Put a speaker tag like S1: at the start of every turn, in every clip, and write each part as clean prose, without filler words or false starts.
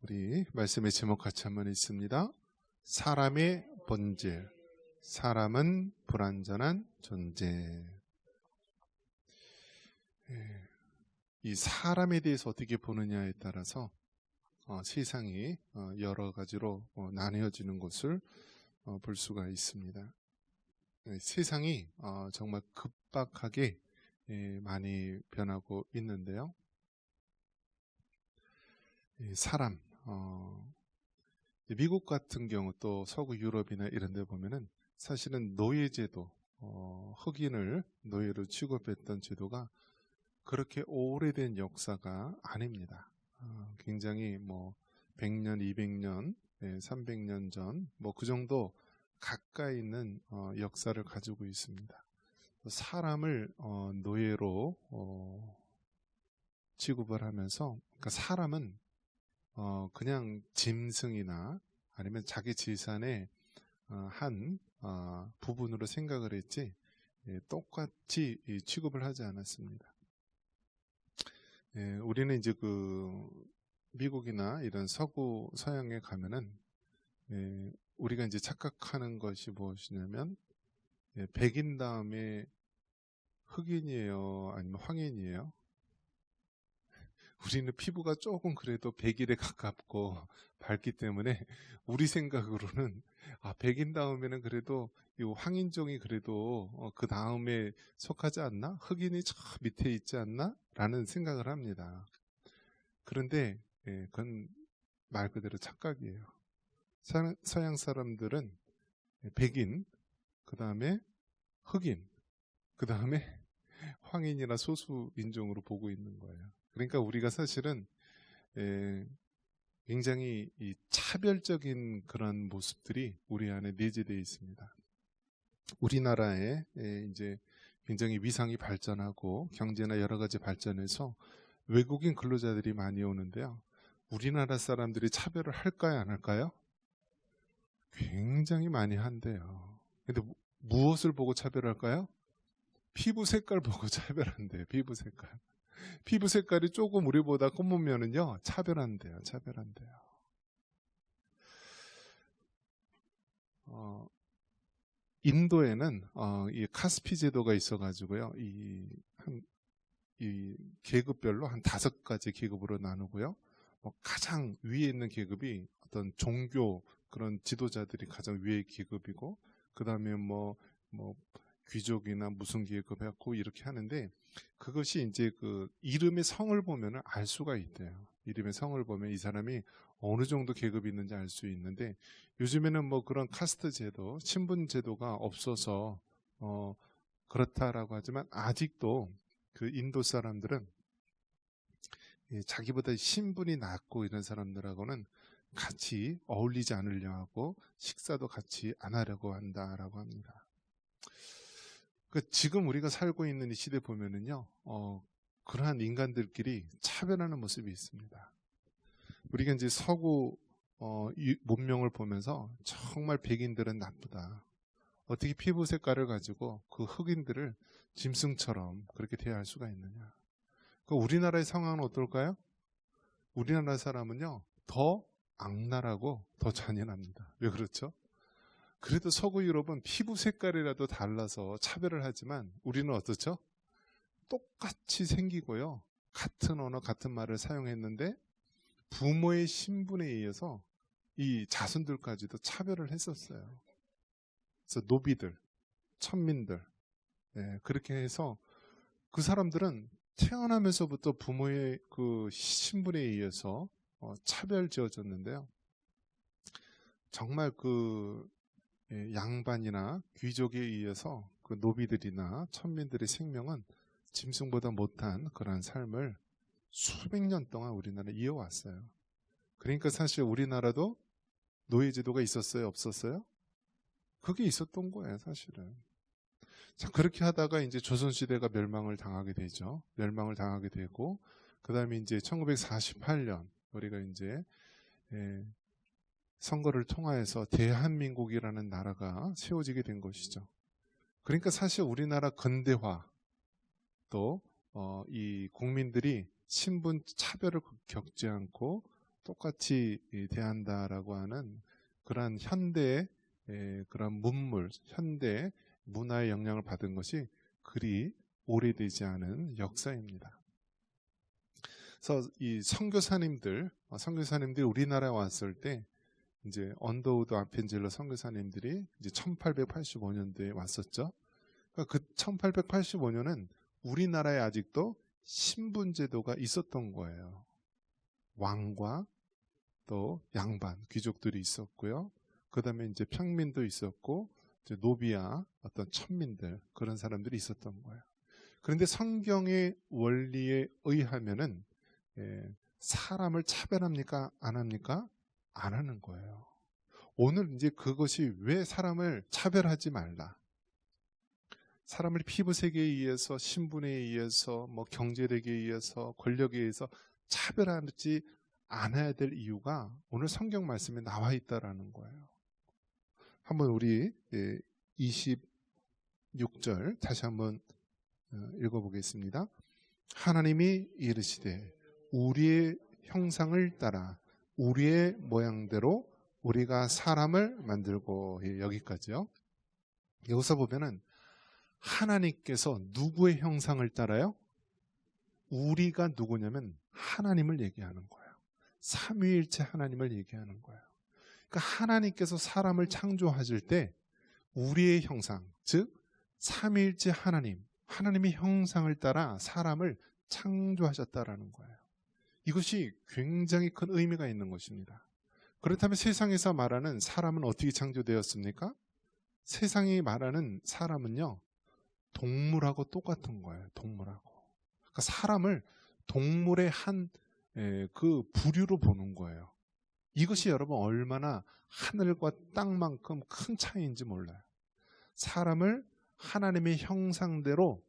S1: 우리 말씀의 제목 같이 한번 읽습니다. 사람의 본질, 사람은 불완전한 존재. 이 사람에 대해서 어떻게 보느냐에 따라서 세상이 여러 가지로 나뉘어지는 것을 볼 수가 있습니다. 세상이 정말 급박하게 많이 변하고 있는데요. 사람, 미국 같은 경우 또 서구 유럽이나 이런 데 보면은 사실은 노예제도, 흑인을 노예로 취급했던 제도가 그렇게 오래된 역사가 아닙니다. 굉장히 100년, 200년, 300년 전 그 정도 가까이 있는 역사를 가지고 있습니다. 사람을 노예로 취급을 하면서, 그러니까 사람은 그냥 짐승이나 아니면 자기 재산의 한 부분으로 생각을 했지 똑같이 취급을 하지 않았습니다. 우리는 이제 미국이나 이런 서구 서양에 가면은 우리가 이제 착각하는 것이 무엇이냐면 백인 다음에 흑인이에요, 아니면 황인이에요? 우리는 피부가 조금 그래도 백일에 가깝고 밝기 때문에 우리 생각으로는 백인 다음에는 그래도 이 황인종이 그래도 그 다음에 속하지 않나? 흑인이 저 밑에 있지 않나? 라는 생각을 합니다. 그런데 그건 말 그대로 착각이에요. 서양 사람들은 백인, 그 다음에 흑인, 그 다음에 황인이나 소수 인종으로 보고 있는 거예요. 그러니까 우리가 사실은 굉장히 이 차별적인 그런 모습들이 우리 안에 내재되어 있습니다. 우리나라에 이제 굉장히 위상이 발전하고 경제나 여러 가지 발전해서 외국인 근로자들이 많이 오는데요. 우리나라 사람들이 차별을 할까요, 안 할까요? 굉장히 많이 한대요. 근데 무엇을 보고 차별할까요? 피부 색깔 보고 차별한대요. 피부 색깔. 피부 색깔이 조금 우리보다 검으면은요, 차별한대요. 차별한대요. 인도에는 이 카스피 제도가 있어가지고요, 이 계급별로 한 5가지 계급으로 나누고요. 가장 위에 있는 계급이 어떤 종교 그런 지도자들이 가장 위의 계급이고, 그 다음에 귀족이나 무슨 계급 해갖고 이렇게 하는데, 그것이 이제 그 이름의 성을 보면 알 수가 있대요. 이름의 성을 보면 이 사람이 어느 정도 계급이 있는지 알 수 있는데, 요즘에는 그런 카스트 제도, 신분 제도가 없어서 그렇다라고 하지만 아직도 그 인도 사람들은 자기보다 신분이 낮고 이런 사람들하고는 같이 어울리지 않으려 하고 식사도 같이 안 하려고 한다라고 합니다. 지금 우리가 살고 있는 이 시대 보면은요, 그러한 인간들끼리 차별하는 모습이 있습니다. 우리가 이제 서구 문명을 보면서 정말 백인들은 나쁘다. 어떻게 피부 색깔을 가지고 그 흑인들을 짐승처럼 그렇게 대할 수가 있느냐. 우리나라의 상황은 어떨까요? 우리나라 사람은요, 더 악랄하고 더 잔인합니다. 왜 그렇죠? 그래도 서구 유럽은 피부 색깔이라도 달라서 차별을 하지만 우리는 어떻죠? 똑같이 생기고요. 같은 언어, 같은 말을 사용했는데 부모의 신분에 의해서 이 자손들까지도 차별을 했었어요. 그래서 노비들, 천민들, 그렇게 해서 그 사람들은 태어나면서부터 부모의 그 신분에 의해서 차별 지어졌는데요. 정말 그 양반이나 귀족에 의해서 그 노비들이나 천민들의 생명은 짐승보다 못한 그런 삶을 수백 년 동안 우리나라에 이어왔어요. 그러니까 사실 우리나라도 노예제도가 있었어요, 없었어요? 그게 있었던 거예요, 사실은. 자, 그렇게 하다가 이제 조선시대가 멸망을 당하게 되죠. 멸망을 당하게 되고, 그 다음에 이제 1948년, 우리가 이제, 선거를 통하여서 대한민국이라는 나라가 세워지게 된 것이죠. 그러니까 사실 우리나라 근대화, 또, 이 국민들이 신분 차별을 겪지 않고 똑같이 대한다라고 하는 그러한 현대의 그런 문물, 현대 문화의 영향을 받은 것이 그리 오래되지 않은 역사입니다. 그래서 이 선교사님들이 우리나라에 왔을 때 이제 언더우드 아펜젤러 선교사님들이 이제 1885년도에 왔었죠. 그러니까 그 1885년은 우리나라에 아직도 신분제도가 있었던 거예요. 왕과 또 양반, 귀족들이 있었고요. 그 다음에 이제 평민도 있었고, 이제 노비와 어떤 천민들, 그런 사람들이 있었던 거예요. 그런데 성경의 원리에 의하면은, 사람을 차별합니까? 안 합니까? 안 하는 거예요. 오늘 이제 그것이 왜 사람을 차별하지 말라. 사람을 피부색에 의해서, 신분에 의해서, 뭐 경제력에 의해서, 권력에 의해서 차별하지 않아야 될 이유가 오늘 성경 말씀에 나와 있다라는 거예요. 한번 우리 26절 다시 한번 읽어보겠습니다. 하나님이 이르시되 우리의 형상을 따라 우리의 모양대로 우리가 사람을 만들고, 여기까지요. 여기서 보면은 하나님께서 누구의 형상을 따라요? 우리가 누구냐면 하나님을 얘기하는 거예요. 삼위일체 하나님을 얘기하는 거예요. 그러니까 하나님께서 사람을 창조하실 때 우리의 형상, 즉 삼위일체 하나님의 형상을 따라 사람을 창조하셨다라는 거예요. 이것이 굉장히 큰 의미가 있는 것입니다. 그렇다면 세상에서 말하는 사람은 어떻게 창조되었습니까? 세상이 말하는 사람은요, 동물하고 똑같은 거예요. 동물하고. 그러니까 사람을 동물의 한 그 부류로 보는 거예요. 이것이 여러분 얼마나 하늘과 땅만큼 큰 차이인지 몰라요. 사람을 하나님의 형상대로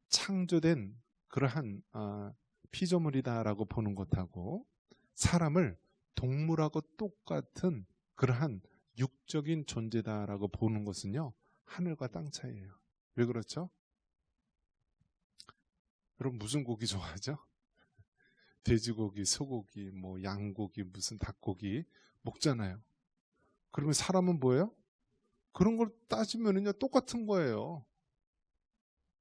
S1: 창조된 그러한 피조물이다라고 보는 것하고 사람을 동물하고 똑같은 그러한 육적인 존재다라고 보는 것은요, 하늘과 땅 차이예요. 왜 그렇죠? 여러분 무슨 고기 좋아하죠? 돼지고기, 소고기, 뭐 양고기, 무슨 닭고기 먹잖아요. 그러면 사람은 뭐예요? 그런 걸 따지면은요 똑같은 거예요.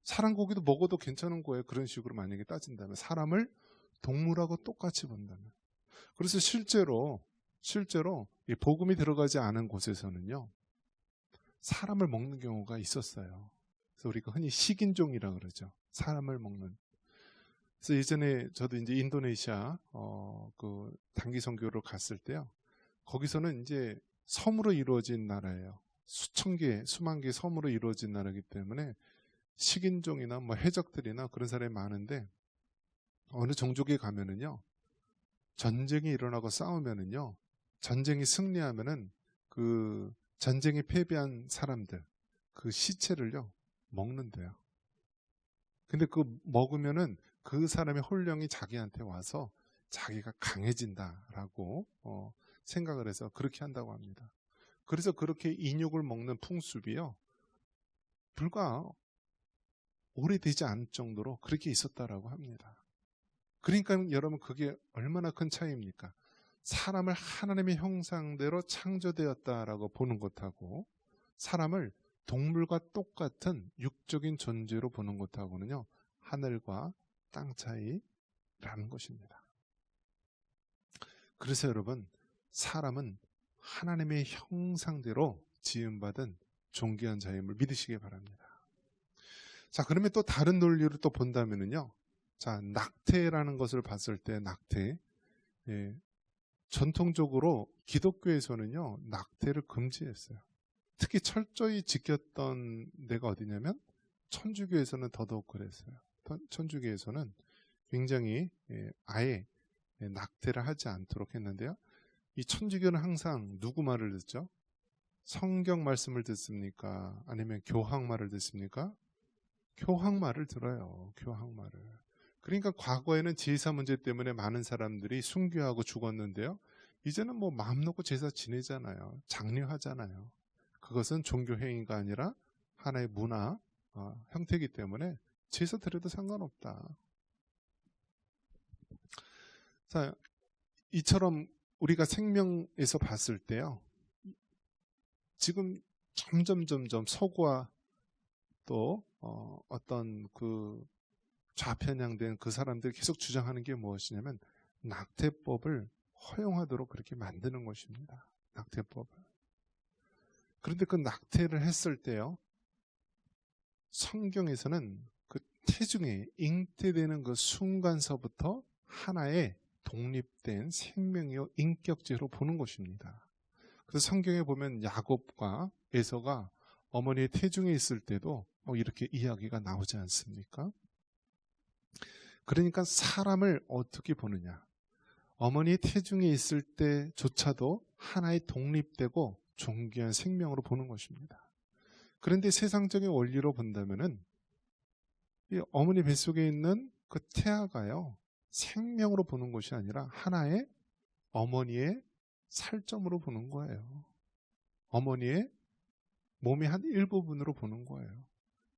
S1: 사람 고기도 먹어도 괜찮은 거예요. 그런 식으로 만약에 따진다면 사람을 동물하고 똑같이 본다면. 그래서 실제로 이 복음이 들어가지 않은 곳에서는요 사람을 먹는 경우가 있었어요. 그래서 우리가 흔히 식인종이라 그러죠. 사람을 먹는. 그래서 예전에 저도 이제 인도네시아 그 단기 선교로 갔을 때요. 거기서는 이제 섬으로 이루어진 나라예요. 수천 개, 수만 개 섬으로 이루어진 나라이기 때문에 식인종이나 뭐 해적들이나 그런 사람이 많은데 어느 종족에 가면은요. 전쟁이 일어나고 싸우면은요. 전쟁이 승리하면은 그 전쟁에 패배한 사람들 그 시체를요. 먹는데요. 근데 그 먹으면은 그 사람의 혼령이 자기한테 와서 자기가 강해진다라고 생각을 해서 그렇게 한다고 합니다. 그래서 그렇게 인육을 먹는 풍습이요. 불과 오래되지 않을 정도로 그렇게 있었다라고 합니다. 그러니까 여러분 그게 얼마나 큰 차이입니까? 사람을 하나님의 형상대로 창조되었다라고 보는 것하고 사람을 동물과 똑같은 육적인 존재로 보는 것하고는요. 하늘과 땅 차이라는 것입니다. 그래서 여러분 사람은 하나님의 형상대로 지음받은 존귀한 자임을 믿으시기 바랍니다. 자, 그러면 또 다른 논리로 또 본다면은요. 자, 낙태라는 것을 봤을 때 낙태. 전통적으로 기독교에서는요. 낙태를 금지했어요. 특히 철저히 지켰던 데가 어디냐면 천주교에서는 더더욱 그랬어요. 천주교에서는 굉장히 아예 낙태를 하지 않도록 했는데요. 이 천주교는 항상 누구 말을 듣죠? 성경 말씀을 듣습니까? 아니면 교황 말을 듣습니까? 교황 말을 들어요. 교황 말을. 그러니까 과거에는 제사 문제 때문에 많은 사람들이 순교하고 죽었는데요. 이제는 뭐 마음 놓고 제사 지내잖아요. 장려하잖아요. 그것은 종교 행위가 아니라 하나의 문화 형태이기 때문에 제사 드려도 상관없다. 자, 이처럼 우리가 생명에서 봤을 때요, 지금 점점 서구와 또 어떤 그 좌편향된 그 사람들이 계속 주장하는 게 무엇이냐면 낙태법을 허용하도록 그렇게 만드는 것입니다. 낙태법을. 그런데 그 낙태를 했을 때요, 성경에서는 그 태중에 잉태되는 그 순간서부터 하나의 독립된 생명이요 인격체로 보는 것입니다. 그래서 성경에 보면 야곱과 에서가 어머니의 태중에 있을 때도 이렇게 이야기가 나오지 않습니까? 그러니까 사람을 어떻게 보느냐? 어머니의 태중에 있을 때조차도 하나의 독립되고 존귀한 생명으로 보는 것입니다. 그런데 세상적인 원리로 본다면은 이 어머니 뱃속에 있는 그 태아가요, 생명으로 보는 것이 아니라 하나의 어머니의 살점으로 보는 거예요. 어머니의 몸의 한 일부분으로 보는 거예요.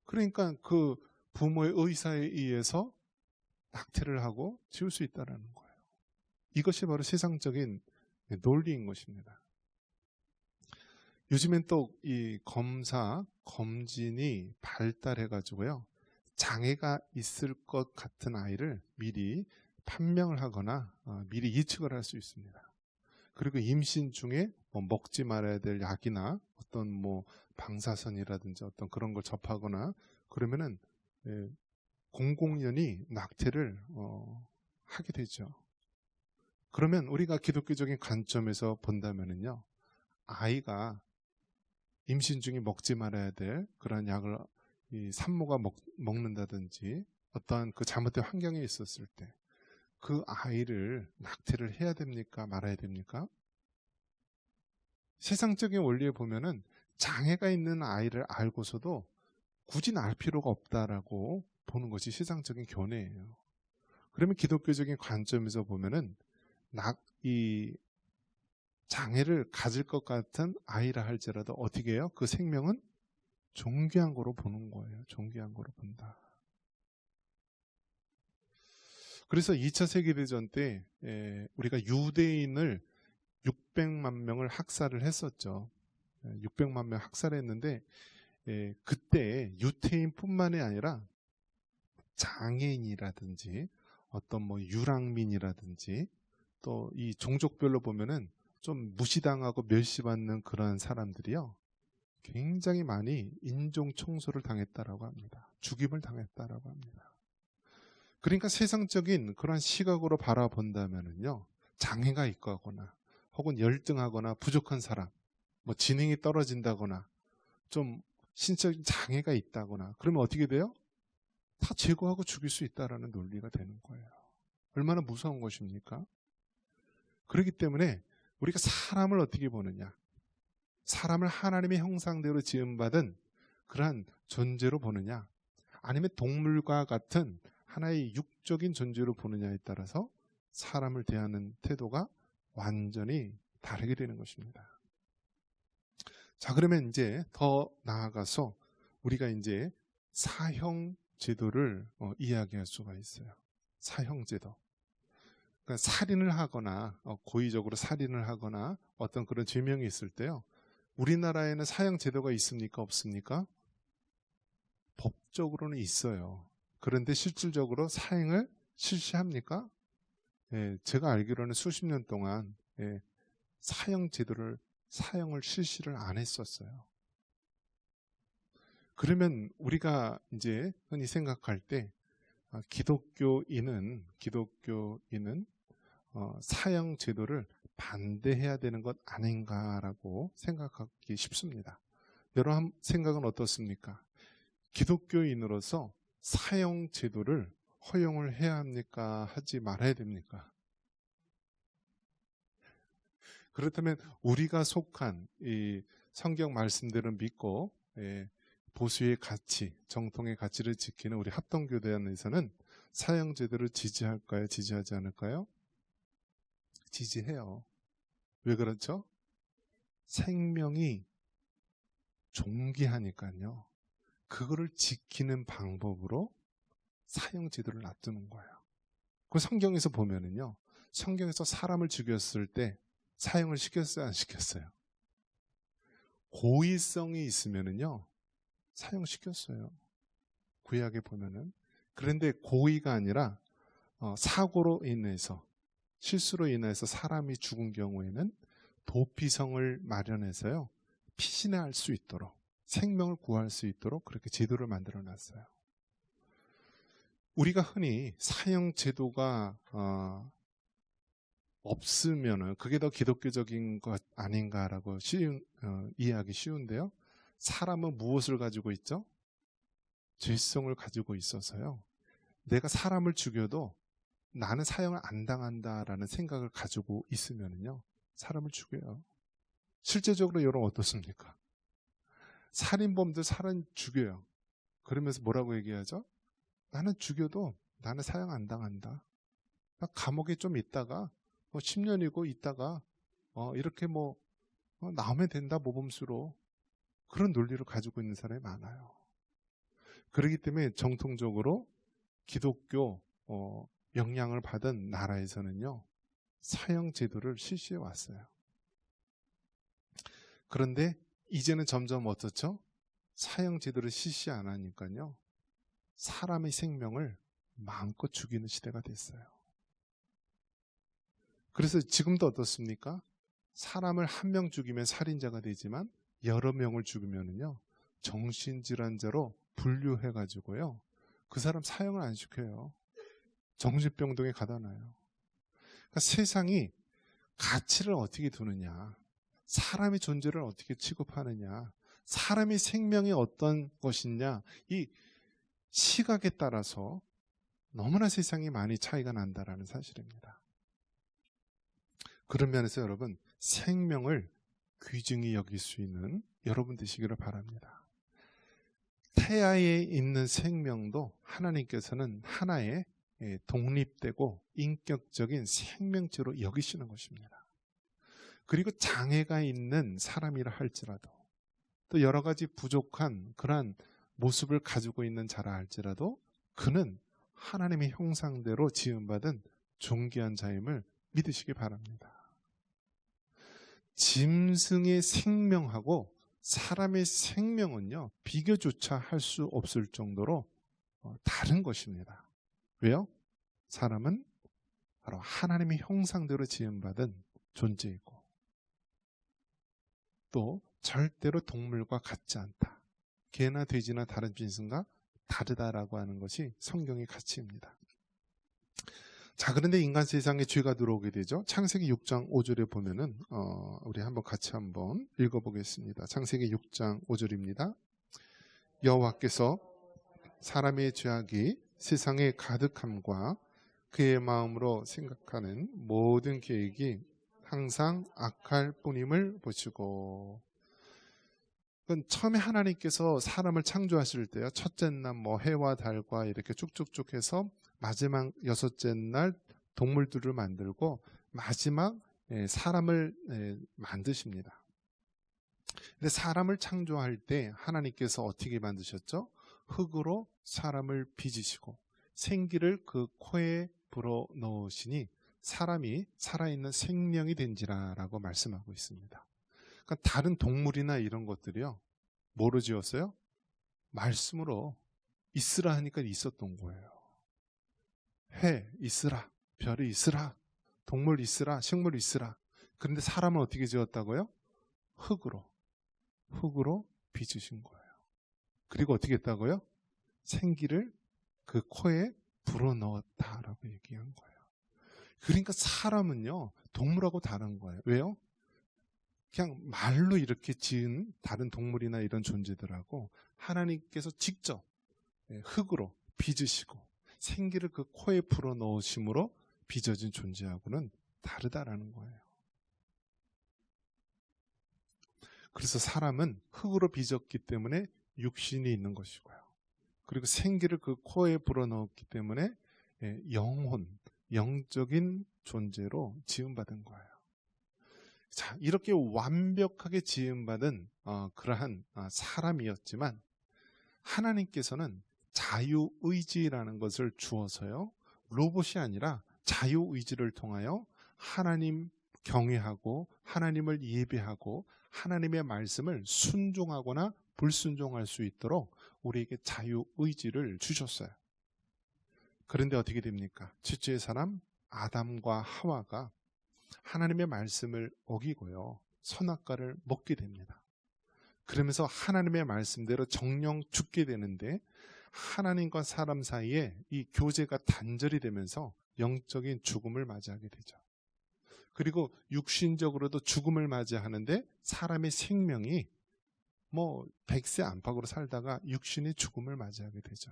S1: 그러니까 그 부모의 의사에 의해서 낙태를 하고 지울 수 있다는 거예요. 이것이 바로 세상적인 논리인 것입니다. 요즘엔 또 이 검진이 발달해가지고요, 장애가 있을 것 같은 아이를 미리 판명을 하거나 미리 예측을 할 수 있습니다. 그리고 임신 중에 먹지 말아야 될 약이나 어떤 방사선이라든지 어떤 그런 걸 접하거나 그러면은 공공연히 낙태를 하게 되죠. 그러면 우리가 기독교적인 관점에서 본다면은요, 아이가 임신 중에 먹지 말아야 될 그런 약을 이 산모가 먹는다든지 어떠한 그 잘못된 환경에 있었을 때 그 아이를 낙태를 해야 됩니까? 말아야 됩니까? 세상적인 원리에 보면은 장애가 있는 아이를 알고서도 굳이 낳을 필요가 없다라고 보는 것이 세상적인 견해예요. 그러면 기독교적인 관점에서 보면은 이 장애를 가질 것 같은 아이라 할지라도 어떻게 해요? 그 생명은 존귀한 거로 보는 거예요. 존귀한 거로 본다. 그래서 2차 세계대전 때 우리가 유대인을 600만 명을 학살을 했었죠. 600만 명 학살했는데 그때 유태인뿐만이 아니라 장애인이라든지 어떤 유랑민이라든지 또 이 종족별로 보면은 좀 무시당하고 멸시받는 그런 사람들이요, 굉장히 많이 인종 청소를 당했다라고 합니다. 죽임을 당했다라고 합니다. 그러니까 세상적인 그런 시각으로 바라본다면은요, 장애가 있거나 혹은 열등하거나 부족한 사람, 지능이 떨어진다거나 좀 신체적인 장애가 있다거나 그러면 어떻게 돼요? 다 제거하고 죽일 수 있다라는 논리가 되는 거예요. 얼마나 무서운 것입니까? 그렇기 때문에 우리가 사람을 어떻게 보느냐? 사람을 하나님의 형상대로 지음받은 그러한 존재로 보느냐? 아니면 동물과 같은 하나의 육적인 존재로 보느냐에 따라서 사람을 대하는 태도가 완전히 다르게 되는 것입니다. 자, 그러면 이제 더 나아가서 우리가 이제 사형 제도를 이야기할 수가 있어요. 사형 제도. 그러니까 살인을 하거나 고의적으로 살인을 하거나 어떤 그런 죄명이 있을 때요, 우리나라에는 사형 제도가 있습니까? 없습니까? 법적으로는 있어요. 그런데 실질적으로 사형을 실시합니까? 제가 알기로는 수십 년 동안 사형 제도를 사형을 실시를 안 했었어요. 그러면 우리가 이제 흔히 생각할 때 기독교인은 사형 제도를 반대해야 되는 것 아닌가라고 생각하기 쉽습니다. 여러분 생각은 어떻습니까? 기독교인으로서 사형 제도를 허용을 해야 합니까? 하지 말아야 됩니까? 그렇다면 우리가 속한 이 성경 말씀대로 믿고 보수의 가치, 정통의 가치를 지키는 우리 합동교대안에서는 사형 제도를 지지할까요? 지지하지 않을까요? 지지해요. 왜 그렇죠? 생명이 존귀하니까요. 그거를 지키는 방법으로 사형 제도를 놔두는 거예요. 그 성경에서 보면은요, 성경에서 사람을 죽였을 때 사형을 시켰어요, 안 시켰어요? 고의성이 있으면은요, 사형시켰어요. 구약에 보면은. 그런데 고의가 아니라 사고로 인해서, 실수로 인해서 사람이 죽은 경우에는 도피성을 마련해서요, 피신할 수 있도록, 생명을 구할 수 있도록 그렇게 제도를 만들어 놨어요. 우리가 흔히 사형 제도가 없으면은 그게 더 기독교적인 것 아닌가라고 이해하기 쉬운데요. 사람은 무엇을 가지고 있죠? 죄성을 가지고 있어서요. 내가 사람을 죽여도 나는 사형을 안 당한다라는 생각을 가지고 있으면요, 사람을 죽여요. 실제적으로 여러분 어떻습니까? 살인범들 사람 죽여요. 그러면서 뭐라고 얘기하죠? 나는 죽여도 나는 사형 안 당한다. 나 감옥에 좀 있다가 10년이고 있다가 이렇게 나오면 된다, 모범수로. 그런 논리를 가지고 있는 사람이 많아요. 그렇기 때문에 정통적으로 기독교 영향을 받은 나라에서는요, 사형 제도를 실시해 왔어요. 그런데 이제는 점점 어떻죠? 사형 제도를 실시 안 하니까요, 사람의 생명을 마음껏 죽이는 시대가 됐어요. 그래서 지금도 어떻습니까? 사람을 한 명 죽이면 살인자가 되지만 여러 명을 죽이면은요, 정신질환자로 분류해가지고요, 그 사람 사형을 안 시켜요. 정신병동에 가다 놔요. 그러니까 세상이 가치를 어떻게 두느냐, 사람의 존재를 어떻게 취급하느냐, 사람의 생명이 어떤 것이냐, 이 시각에 따라서 너무나 세상이 많이 차이가 난다라는 사실입니다. 그런 면에서 여러분, 생명을 귀중히 여길 수 있는 여러분 되시기를 바랍니다. 태아에 있는 생명도 하나님께서는 하나의 독립되고 인격적인 생명체로 여기시는 것입니다. 그리고 장애가 있는 사람이라 할지라도, 또 여러 가지 부족한 그러한 모습을 가지고 있는 자라 할지라도 그는 하나님의 형상대로 지음받은 존귀한 자임을 믿으시기 바랍니다. 짐승의 생명하고 사람의 생명은요, 비교조차 할 수 없을 정도로 다른 것입니다. 왜요? 사람은 바로 하나님의 형상대로 지음받은 존재이고, 또 절대로 동물과 같지 않다. 개나 돼지나 다른 짐승과 다르다라고 하는 것이 성경의 가치입니다. 자, 그런데 인간 세상에 죄가 들어오게 되죠. 창세기 6장 5절에 보면은 우리 같이 한번 읽어보겠습니다. 창세기 6장 5절입니다. 여호와께서 사람의 죄악이 세상에 가득함과 그의 마음으로 생각하는 모든 계획이 항상 악할 뿐임을 보시고. 그건 처음에 하나님께서 사람을 창조하실 때요, 첫째 날 해와 달과 이렇게 쭉쭉쭉 해서 마지막 여섯째 날 동물들을 만들고 마지막 사람을 만드십니다. 근데 사람을 창조할 때 하나님께서 어떻게 만드셨죠? 흙으로 사람을 빚으시고 생기를 그 코에 불어 넣으시니 사람이 살아있는 생명이 된지라라고 말씀하고 있습니다. 그러니까 다른 동물이나 이런 것들이요, 뭐로 지었어요? 말씀으로 있으라 하니까 있었던 거예요. 해 있으라, 별이 있으라, 동물 있으라, 식물 있으라. 그런데 사람은 어떻게 지었다고요? 흙으로 빚으신 거예요. 그리고 어떻게 했다고요? 생기를 그 코에 불어넣었다라고 얘기한 거예요. 그러니까 사람은요, 동물하고 다른 거예요. 왜요? 그냥 말로 이렇게 지은 다른 동물이나 이런 존재들하고 하나님께서 직접 흙으로 빚으시고 생기를 그 코에 불어넣으심으로 빚어진 존재하고는 다르다라는 거예요. 그래서 사람은 흙으로 빚었기 때문에 육신이 있는 것이고요. 그리고 생기를 그 코에 불어넣었기 때문에 영적인 존재로 지음받은 거예요. 자, 이렇게 완벽하게 지음받은 그러한 사람이었지만 하나님께서는 자유의지라는 것을 주어서요, 로봇이 아니라 자유의지를 통하여 하나님 경외하고 하나님을 예배하고 하나님의 말씀을 순종하거나 불순종할 수 있도록 우리에게 자유의지를 주셨어요. 그런데 어떻게 됩니까? 첫째의 사람 아담과 하와가 하나님의 말씀을 어기고요, 선악과를 먹게 됩니다. 그러면서 하나님의 말씀대로 정령 죽게 되는데, 하나님과 사람 사이에 이 교제가 단절이 되면서 영적인 죽음을 맞이하게 되죠. 그리고 육신적으로도 죽음을 맞이하는데, 사람의 생명이 100세 안팎으로 살다가 육신의 죽음을 맞이하게 되죠.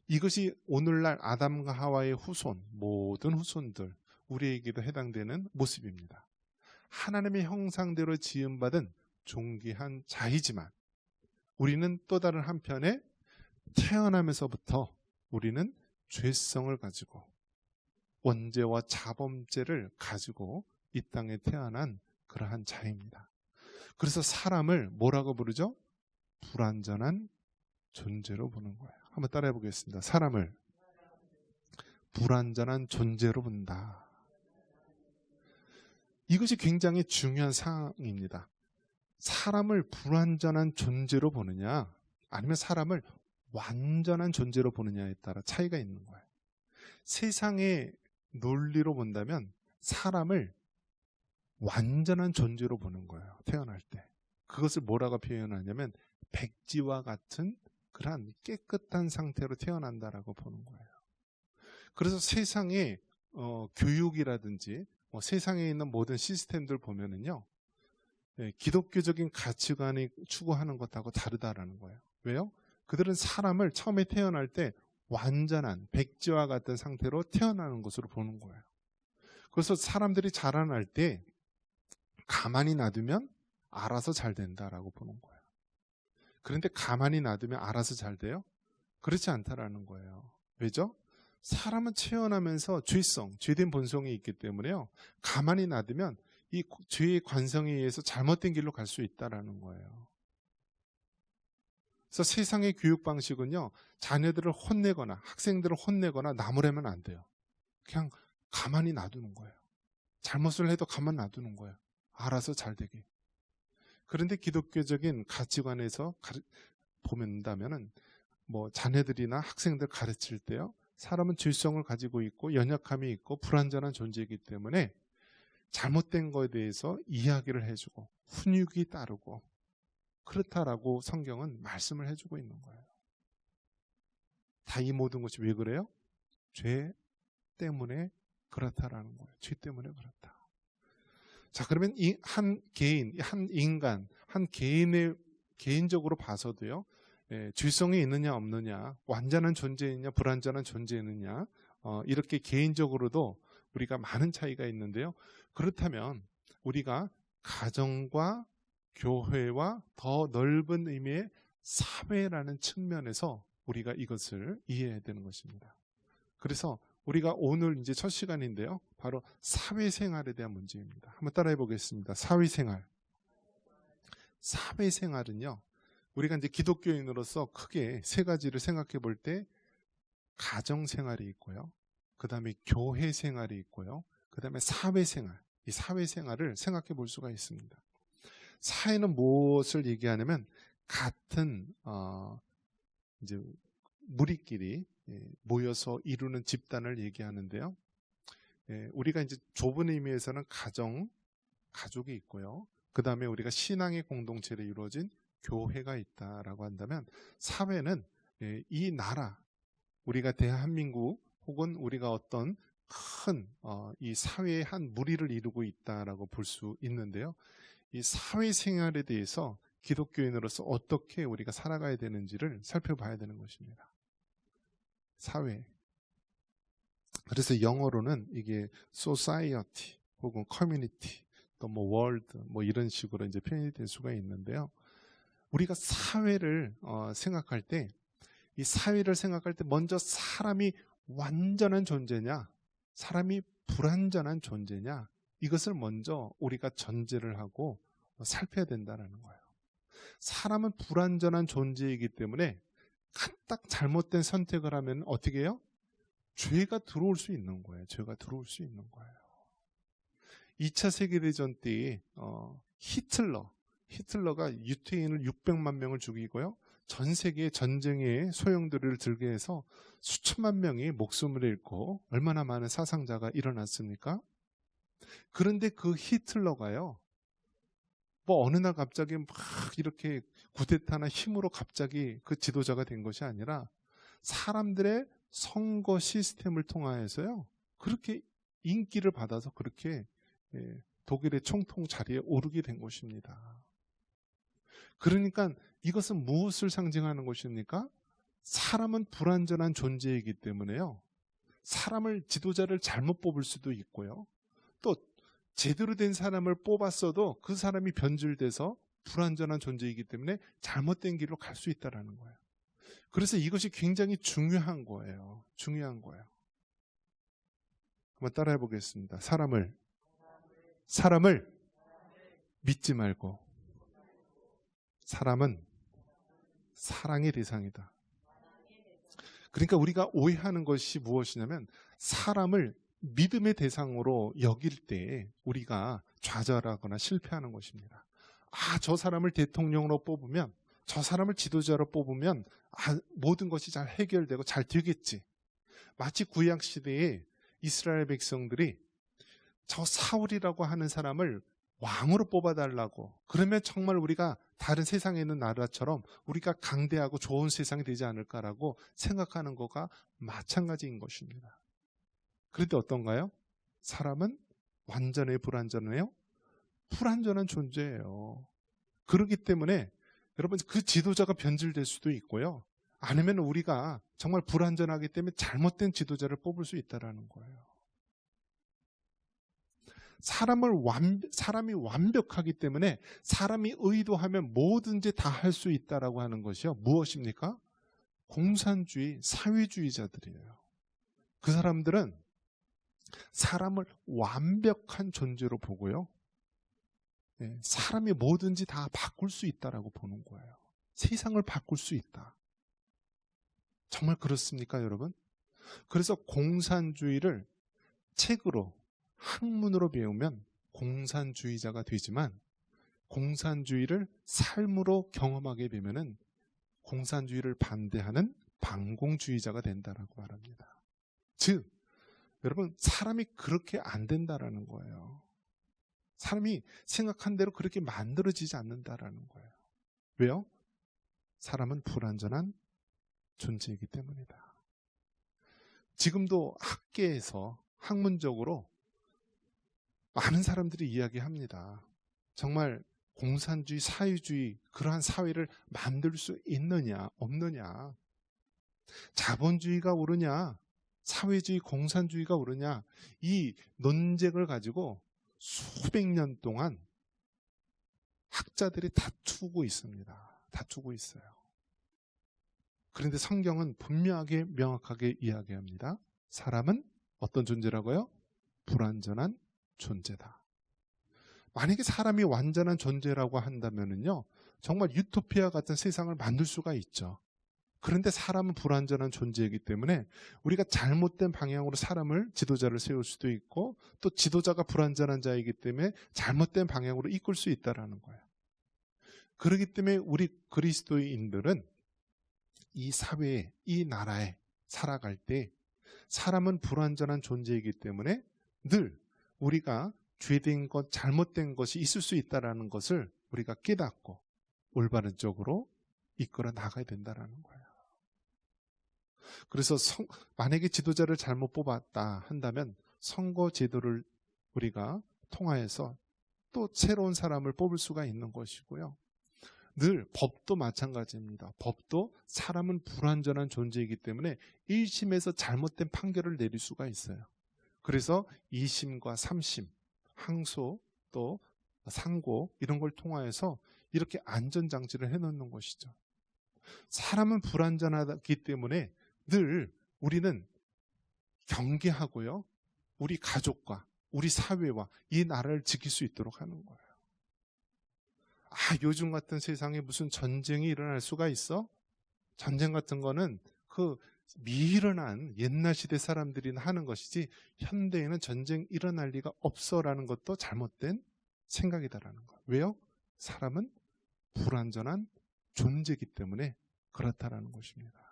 S1: 이것이 오늘날 아담과 하와의 후손, 모든 후손들, 우리에게도 해당되는 모습입니다. 하나님의 형상대로 지음받은 존귀한 자이지만, 우리는 또 다른 한편에 태어나면서부터 우리는 죄성을 가지고 원죄와 자범죄를 가지고 이 땅에 태어난 그러한 자입니다. 그래서 사람을 뭐라고 부르죠? 불완전한 존재로 보는 거예요. 한번 따라해 보겠습니다. 사람을 불완전한 존재로 본다. 이것이 굉장히 중요한 사항입니다. 사람을 불완전한 존재로 보느냐, 아니면 사람을 완전한 존재로 보느냐에 따라 차이가 있는 거예요. 세상의 논리로 본다면 사람을 완전한 존재로 보는 거예요. 태어날 때. 그것을 뭐라고 표현하냐면 백지와 같은 그러한 깨끗한 상태로 태어난다라고 보는 거예요. 그래서 세상의 교육이라든지 세상에 있는 모든 시스템들 보면은요, 기독교적인 가치관이 추구하는 것하고 다르다라는 거예요. 왜요? 그들은 사람을 처음에 태어날 때 완전한 백지와 같은 상태로 태어나는 것으로 보는 거예요. 그래서 사람들이 자라날 때 가만히 놔두면 알아서 잘 된다라고 보는 거예요. 그런데 가만히 놔두면 알아서 잘 돼요? 그렇지 않다라는 거예요. 왜죠? 사람은 태어나면서 죄성, 죄된 본성이 있기 때문에요, 가만히 놔두면 이 죄의 관성에 의해서 잘못된 길로 갈 수 있다라는 거예요. 그래서 세상의 교육 방식은요, 자녀들을 혼내거나 학생들을 혼내거나 나무라면 안 돼요. 그냥 가만히 놔두는 거예요. 잘못을 해도 가만 놔두는 거예요. 알아서 잘 되게. 그런데 기독교적인 가치관에서 보면은 자녀들이나 학생들 가르칠 때요, 사람은 죄성을 가지고 있고 연약함이 있고 불완전한 존재이기 때문에 잘못된 것에 대해서 이야기를 해주고 훈육이 따르고 그렇다라고 성경은 말씀을 해주고 있는 거예요. 다 이 모든 것이 왜 그래요? 죄 때문에 그렇다라는 거예요. 죄 때문에 그렇다. 자, 그러면 이 한 개인, 한 인간, 한 개인의 개인적으로 봐서도요, 죄성이 있느냐 없느냐, 완전한 존재이냐 불완전한 존재이느냐, 이렇게 개인적으로도 우리가 많은 차이가 있는데요. 그렇다면 우리가 가정과 교회와 더 넓은 의미의 사회라는 측면에서 우리가 이것을 이해해야 되는 것입니다. 그래서 우리가 오늘 이제 첫 시간인데요, 바로 사회생활에 대한 문제입니다. 한번 따라해 보겠습니다. 사회생활. 사회생활은요, 우리가 이제 기독교인으로서 크게 세 가지를 생각해 볼 때, 가정생활이 있고요, 그 다음에 교회생활이 있고요, 그 다음에 사회생활. 이 사회생활을 생각해 볼 수가 있습니다. 사회는 무엇을 얘기하냐면 같은 이제 무리끼리 모여서 이루는 집단을 얘기하는데요. 우리가 이제 좁은 의미에서는 가족이 있고요, 그 다음에 우리가 신앙의 공동체로 이루어진 교회가 있다라고 한다면, 사회는 이 나라, 우리가 대한민국 혹은 우리가 어떤 큰 이 사회의 한 무리를 이루고 있다라고 볼 수 있는데요. 이 사회생활에 대해서 기독교인으로서 어떻게 우리가 살아가야 되는지를 살펴봐야 되는 것입니다. 사회. 그래서 영어로는 이게 society 혹은 community, 또 world 이런 식으로 이제 표현이 될 수가 있는데요. 우리가 사회를 생각할 때, 이 사회를 생각할 때 먼저 사람이 완전한 존재냐, 사람이 불완전한 존재냐, 이것을 먼저 우리가 전제를 하고 살펴야 된다는 거예요. 사람은 불완전한 존재이기 때문에 딱 잘못된 선택을 하면 어떻게 해요? 죄가 들어올 수 있는 거예요. 죄가 들어올 수 있는 거예요. 2차 세계대전 때 히틀러가 유태인을 600만 명을 죽이고요. 전 세계 전쟁에 소용돌이를 들게 해서 수천만 명이 목숨을 잃고 얼마나 많은 사상자가 일어났습니까? 그런데 그 히틀러가요, 뭐 어느 날 갑자기 막 이렇게 쿠데타나 힘으로 갑자기 그 지도자가 된 것이 아니라 사람들의 선거 시스템을 통하여서요, 그렇게 인기를 받아서 그렇게 독일의 총통 자리에 오르게 된 것입니다. 그러니까 이것은 무엇을 상징하는 것입니까? 사람은 불완전한 존재이기 때문에요, 사람을, 지도자를 잘못 뽑을 수도 있고요, 또 제대로 된 사람을 뽑았어도 그 사람이 변질돼서 불완전한 존재이기 때문에 잘못된 길로 갈 수 있다는 거예요. 그래서 이것이 굉장히 중요한 거예요. 중요한 거예요. 한번 따라해 보겠습니다. 사람을 믿지 말고, 사람은 사랑의 대상이다. 그러니까 우리가 오해하는 것이 무엇이냐면, 사람을 믿음의 대상으로 여길 때 우리가 좌절하거나 실패하는 것입니다. 저 사람을 대통령으로 뽑으면, 저 사람을 지도자로 뽑으면 모든 것이 잘 해결되고 잘 되겠지. 마치 구약 시대에 이스라엘 백성들이 저 사울이라고 하는 사람을 왕으로 뽑아달라고, 그러면 정말 우리가 다른 세상에 있는 나라처럼 우리가 강대하고 좋은 세상이 되지 않을까라고 생각하는 것과 마찬가지인 것입니다. 그런데 어떤가요? 사람은 완전히 불완전해요? 불완전한 존재예요. 그렇기 때문에 여러분, 그 지도자가 변질될 수도 있고요, 아니면 우리가 정말 불완전하기 때문에 잘못된 지도자를 뽑을 수 있다는 거예요. 사람이 완벽하기 때문에 사람이 의도하면 뭐든지 다 할 수 있다라고 하는 것이요, 무엇입니까? 공산주의, 사회주의자들이에요. 그 사람들은 사람을 완벽한 존재로 보고요, 사람이 뭐든지 다 바꿀 수 있다라고 보는 거예요. 세상을 바꿀 수 있다. 정말 그렇습니까, 여러분? 그래서 공산주의를 책으로, 학문으로 배우면 공산주의자가 되지만, 공산주의를 삶으로 경험하게 되면은 공산주의를 반대하는 반공주의자가 된다라고 말합니다. 즉, 여러분, 사람이 그렇게 안 된다라는 거예요. 사람이 생각한 대로 그렇게 만들어지지 않는다라는 거예요. 왜요? 사람은 불완전한 존재이기 때문이다. 지금도 학계에서 학문적으로 많은 사람들이 이야기합니다. 정말 공산주의, 사회주의, 그러한 사회를 만들 수 있느냐, 없느냐, 자본주의가 옳으냐, 사회주의, 공산주의가 옳으냐, 이 논쟁을 가지고 수백 년 동안 학자들이 다투고 있습니다. 다투고 있어요. 그런데 성경은 분명하게, 명확하게 이야기합니다. 사람은 어떤 존재라고요? 불완전한 존재다. 만약에 사람이 완전한 존재라고 한다면요, 정말 유토피아 같은 세상을 만들 수가 있죠. 그런데 사람은 불완전한 존재이기 때문에 우리가 잘못된 방향으로 사람을, 지도자를 세울 수도 있고, 또 지도자가 불완전한 자이기 때문에 잘못된 방향으로 이끌 수 있다는 거예요. 그렇기 때문에 우리 그리스도인들은 이 사회에, 이 나라에 살아갈 때 사람은 불완전한 존재이기 때문에 늘 우리가 죄된 것, 잘못된 것이 있을 수 있다는 것을 우리가 깨닫고 올바른 쪽으로 이끌어 나가야 된다는 거예요. 그래서 만약에 지도자를 잘못 뽑았다 한다면 선거 제도를 우리가 통하여서 또 새로운 사람을 뽑을 수가 있는 것이고요. 늘 법도 마찬가지입니다. 법도 사람은 불완전한 존재이기 때문에 1심에서 잘못된 판결을 내릴 수가 있어요. 그래서 2심과 3심, 항소, 또 상고, 이런 걸 통하여서 이렇게 안전장치를 해놓는 것이죠. 사람은 불완전하기 때문에 늘 우리는 경계하고요, 우리 가족과 우리 사회와 이 나라를 지킬 수 있도록 하는 거예요. 요즘 같은 세상에 무슨 전쟁이 일어날 수가 있어? 전쟁 같은 거는 그 미련한 옛날 시대 사람들이 하는 것이지 현대에는 전쟁 일어날 리가 없어라는 것도 잘못된 생각이다라는 거예요. 왜요? 사람은 불완전한 존재이기 때문에 그렇다라는 것입니다.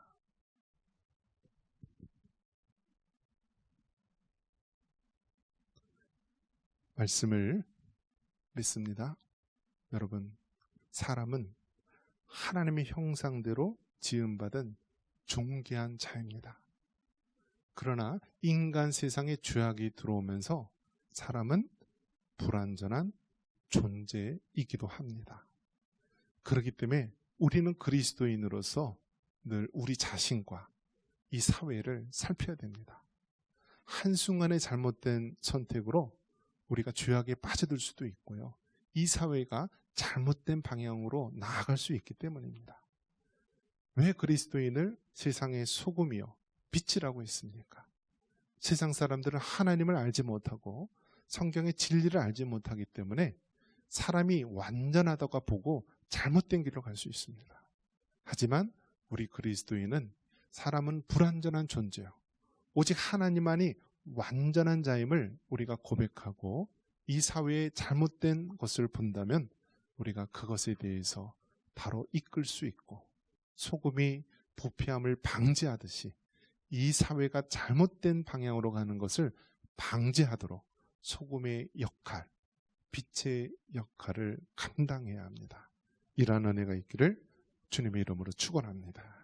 S1: 말씀을 믿습니다. 여러분, 사람은 하나님의 형상대로 지음받은 존귀한 자입니다. 그러나 인간 세상에 죄악이 들어오면서 사람은 불완전한 존재이기도 합니다. 그렇기 때문에 우리는 그리스도인으로서 늘 우리 자신과 이 사회를 살펴야 됩니다. 한순간의 잘못된 선택으로 우리가 죄악에 빠져들 수도 있고요. 이 사회가 잘못된 방향으로 나아갈 수 있기 때문입니다. 왜 그리스도인을 세상의 소금이요 빛이라고 했습니까? 세상 사람들은 하나님을 알지 못하고 성경의 진리를 알지 못하기 때문에 사람이 완전하다고 보고 잘못된 길로 갈 수 있습니다. 하지만 우리 그리스도인은 사람은 불완전한 존재요. 오직 하나님만이 완전한 자임을 우리가 고백하고 이 사회의 잘못된 것을 본다면 우리가 그것에 대해서 바로 이끌 수 있고 소금이 부패함을 방지하듯이 이 사회가 잘못된 방향으로 가는 것을 방지하도록 소금의 역할, 빛의 역할을 감당해야 합니다. 이러한 은혜가 있기를 주님의 이름으로 축원합니다.